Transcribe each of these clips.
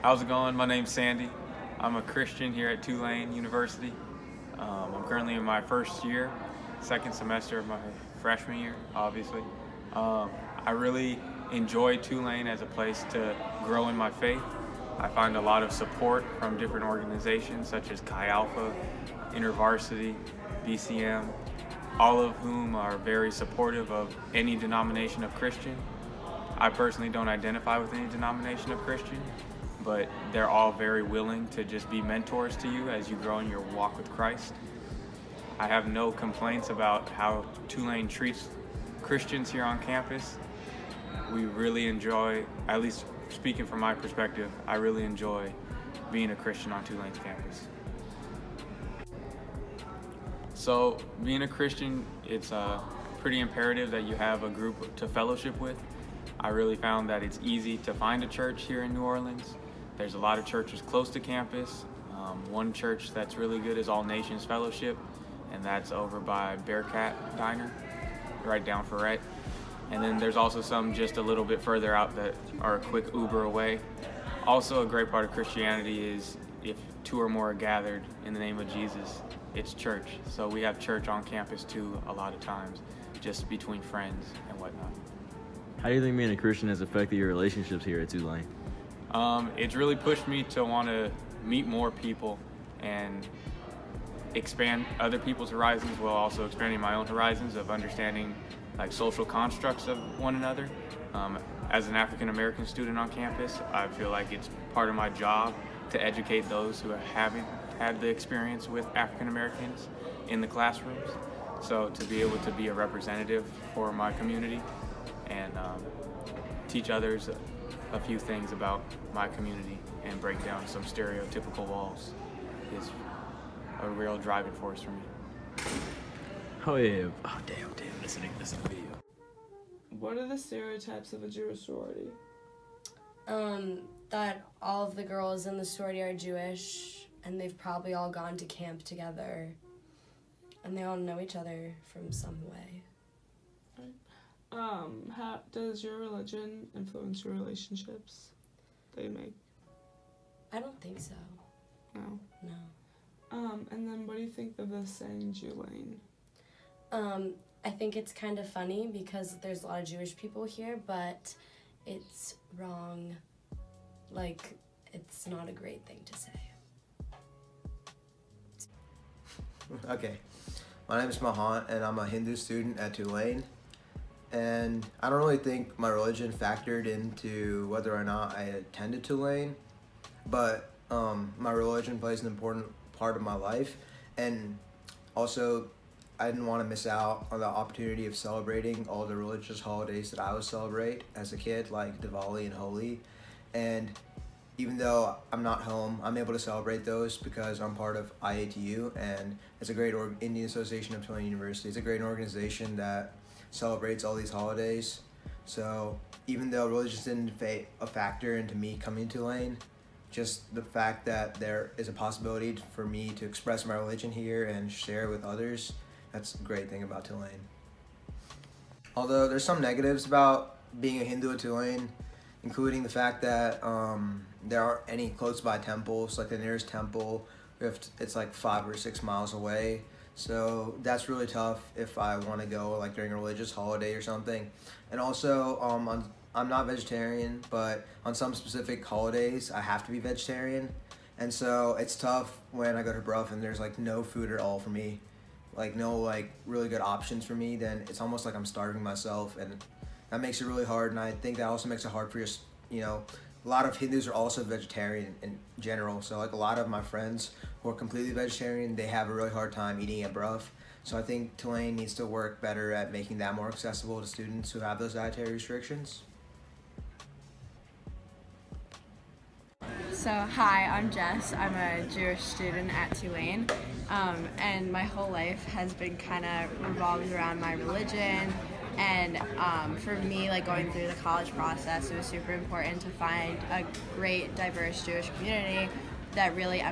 How's it going? My name's Sandy. I'm a Christian here at Tulane University. I'm currently in my first year, second semester of my freshman year, obviously. I really enjoy Tulane as a place to grow in my faith. I find a lot of support from different organizations such as Chi Alpha, InterVarsity, BCM, all of whom are very supportive of any denomination of Christian. I personally don't identify with any denomination of Christian, but they're all very willing to just be mentors to you as you grow in your walk with Christ. I have no complaints about how Tulane treats Christians here on campus. We really enjoy, at least speaking from my perspective, I really enjoy being a Christian on Tulane's campus. So being a Christian, it's pretty imperative that you have a group to fellowship with. I really found that it's easy to find a church here in New Orleans. There's a lot of churches close to campus. One church that's really good is All Nations Fellowship, and that's over by Bearcat Diner, right down Ferret. And then there's also some just a little bit further out that are a quick Uber away. Also, a great part of Christianity is if two or more are gathered in the name of Jesus, it's church. So we have church on campus too a lot of times, just between friends and whatnot. How do you think being a Christian has affected your relationships here at Tulane? It's really pushed me to want to meet more people and expand other people's horizons while also expanding my own horizons of understanding like social constructs of one another. As an African American student on campus, I feel like it's part of my job to educate those who haven't had the experience with African Americans in the classrooms. So to be able to be a representative for my community and teach others a few things about my community and break down some stereotypical walls is a real driving force for me. Oh yeah. Oh damn, listen to the video. What are the stereotypes of a Jewish sorority? That all of the girls in the sorority are Jewish, and they've probably all gone to camp together, and they all know each other from some way. How does your religion influence your relationships that you make? I don't think so. No. No. And then what do you think of the saying Jewlane? I think it's kind of funny because there's a lot of Jewish people here, but it's wrong. Like, it's not a great thing to say. Okay, my name is Mahan and I'm a Hindu student at Tulane. And I don't really think my religion factored into whether or not I attended Tulane, but my religion plays an important part of my life. And also, I didn't want to miss out on the opportunity of celebrating all the religious holidays that I would celebrate as a kid, like Diwali and Holi. And even though I'm not home, I'm able to celebrate those because I'm part of IATU, and it's a great Indian Association of Tulane University. It's a great organization that celebrates all these holidays. So even though religion didn't a factor into me coming to Tulane, just the fact that there is a possibility for me to express my religion here and share it with others, that's a great thing about Tulane. Although there's some negatives about being a Hindu at Tulane, including the fact that there aren't any close by temples. Like the nearest temple, it's like 5 or 6 miles away. So that's really tough if I want to go like during a religious holiday or something. And also, I'm not vegetarian, but on some specific holidays, I have to be vegetarian. And so it's tough when I go to Bruff and there's like no food at all for me. Like no like really good options for me, then it's almost like I'm starving myself, and that makes it really hard. And I think that also makes it hard for a lot of Hindus are also vegetarian in general. So like a lot of my friends who are completely vegetarian, they have a really hard time eating at Bruff. So I think Tulane needs to work better at making that more accessible to students who have those dietary restrictions. So hi, I'm Jess. I'm a Jewish student at Tulane, and my whole life has been kind of revolved around my religion. And for me, like going through the college process, it was super important to find a great, diverse Jewish community that really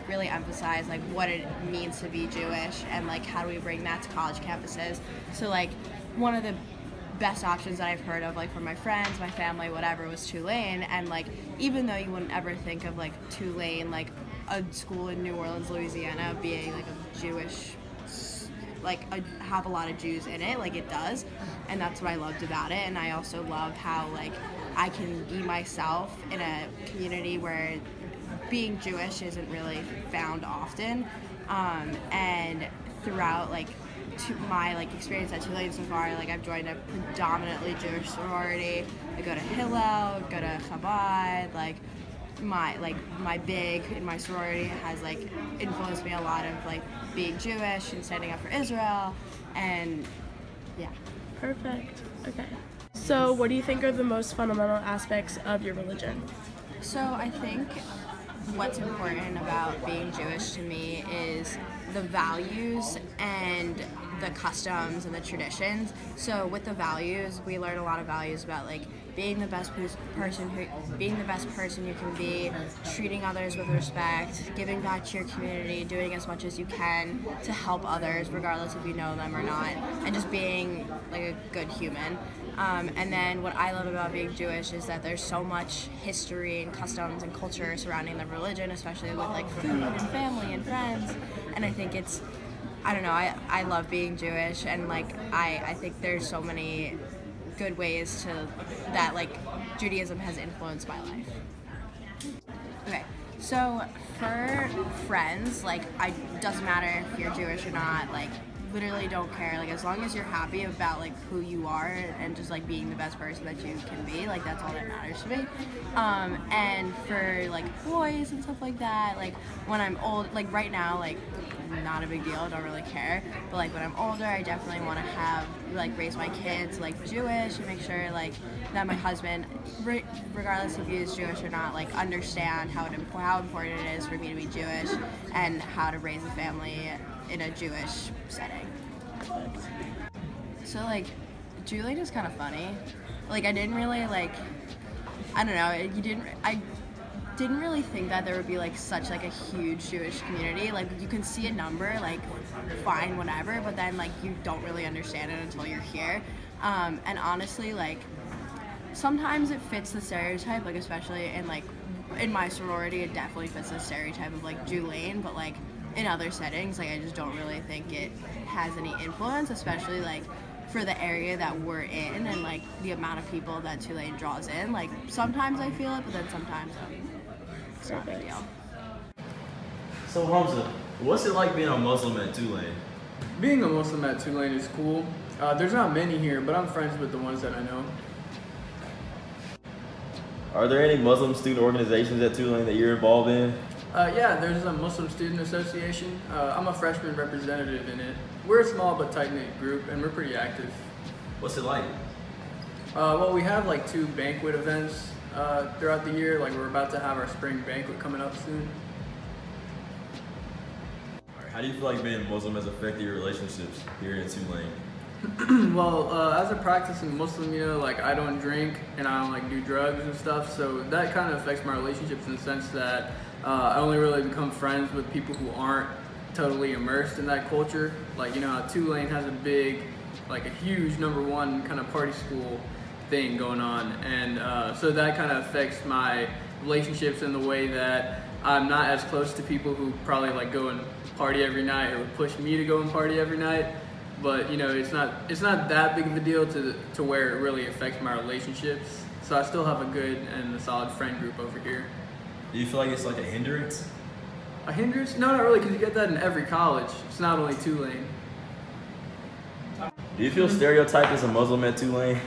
really emphasize like what it means to be Jewish and like how do we bring that to college campuses. So like one of the best options that I've heard of, like from my friends, my family, whatever, was Tulane. And like, even though you wouldn't ever think of like Tulane, like a school in New Orleans, Louisiana, being like a Jewish, have a lot of Jews in it, like it does, and that's what I loved about it. And I also love how like I can be myself in a community where being Jewish isn't really found often, and throughout like my like experience at Tulane so far, like I've joined a predominantly Jewish sorority. I go to Hillel, go to Chabad, like my big in my sorority has like influenced me a lot of like being Jewish and standing up for Israel, and yeah. Perfect. Okay. So what do you think are the most fundamental aspects of your religion? So I think what's important about being Jewish to me is the values and the customs and the traditions. So with the values, we learn a lot of values about like being the best person you can be, treating others with respect, giving back to your community, doing as much as you can to help others regardless if you know them or not, and just being like a good human. And then what I love about being Jewish is that there's so much history and customs and culture surrounding the religion, especially with like food and family and friends. And I think it's, I don't know, I love being Jewish, and like I think there's so many good ways to that like Judaism has influenced my life. Okay, so for friends, like doesn't matter if you're Jewish or not, like literally don't care, like as long as you're happy about like who you are and just like being the best person that you can be, like that's all that matters to me. And for like boys and stuff like that, like when I'm old, like right now, like not a big deal, I don't really care, but like when I'm older, I definitely want to have like raise my kids like Jewish and make sure like that my husband, regardless if he is Jewish or not, like understand how important it is for me to be Jewish and how to raise a family in a Jewish setting. So like Jewlane is kind of funny. Like I didn't really like, I don't know, I didn't really think that there would be like such like a huge Jewish community. Like you can see a number, like fine, whatever, but then like you don't really understand it until you're here. And honestly, like sometimes it fits the stereotype, like especially in my sorority, it definitely fits the stereotype of like Jewlane, but like in other settings, like I just don't really think it has any influence, especially like for the area that we're in and like the amount of people that Tulane draws in. Like sometimes I feel it, but then sometimes it's not a big deal. So Hamza, what's it like being a Muslim at Tulane? Being a Muslim at Tulane is cool. There's not many here, but I'm friends with the ones that I know. Are there any Muslim student organizations at Tulane that you're involved in? Yeah, there's a Muslim Student Association. I'm a freshman representative in it. We're a small but tight-knit group, and we're pretty active. What's it like? Well, we have like 2 banquet events throughout the year. Like we're about to have our spring banquet coming up soon. How do you feel like being Muslim has affected your relationships here in Tulane? Well, as a practicing Muslim, you know, like I don't drink and I don't like do drugs and stuff, so that kind of affects my relationships in the sense that I only really become friends with people who aren't totally immersed in that culture. Like, you know, how Tulane has a big, like a huge #1 kind of party school thing going on, and so that kind of affects my relationships in the way that I'm not as close to people who probably like go and party every night or would push me to go and party every night. But you know, it's not that big of a deal to where it really affects my relationships. So I still have a good and a solid friend group over here. Do you feel like it's like a hindrance? A hindrance? No, not really, because you get that in every college. It's not only Tulane. Do you feel stereotyped as a Muslim at Tulane?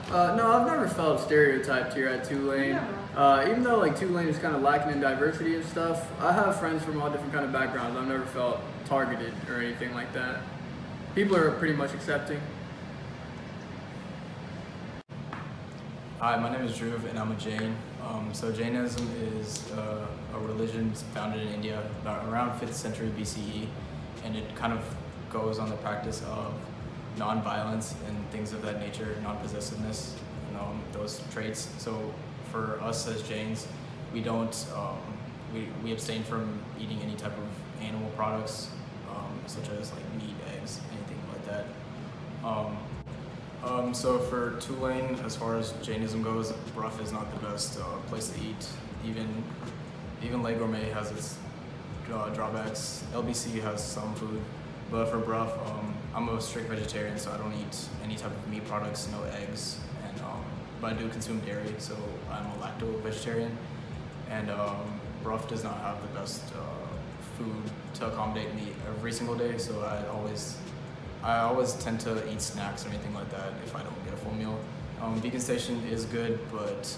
No, I've never felt stereotyped here at Tulane. Even though like Tulane is kind of lacking in diversity and stuff, I have friends from all different kind of backgrounds. I've never felt targeted or anything like that. People are pretty much accepting. Hi, my name is Dhruv and I'm a Jain. So Jainism is a religion founded in India around 5th century BCE, and it kind of goes on the practice of non-violence and things of that nature, non-possessiveness, those traits. So for us as Jains, we don't, we abstain from eating any type of animal products, such as like meat, eggs, anything like that. So for Tulane, as far as Jainism goes, Bruff is not the best place to eat. Even Le Gourmet has its drawbacks. LBC has some food, but for Bruff, I'm a strict vegetarian, so I don't eat any type of meat products, no eggs, and but I do consume dairy, so I'm a lacto-vegetarian. And Bruff does not have the best food to accommodate me every single day, so I always tend to eat snacks or anything like that if I don't get a full meal. Vegan Station is good, but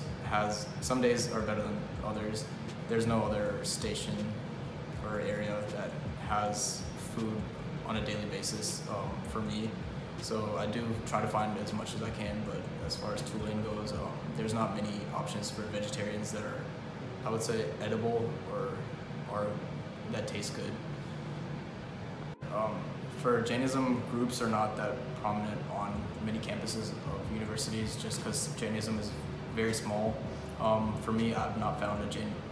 some days are better than others. There's no other station or area that has food on a daily basis for me. So I do try to find as much as I can, but as far as Tulane goes, there's not many options for vegetarians that are, I would say, edible or that taste good. For Jainism, groups are not that prominent on many campuses of universities just because Jainism is very small. For me, I've not found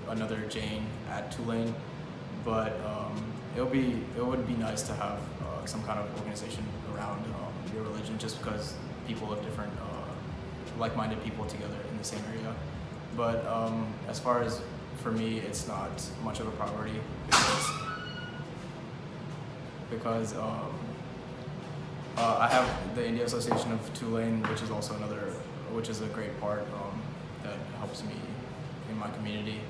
another Jain at Tulane, but it would be nice to have some kind of organization around your religion, just because people of different like-minded people together in the same area. But as far as for me, it's not much of a priority because I have the India Association of Tulane, which is a great part that helps me in my community.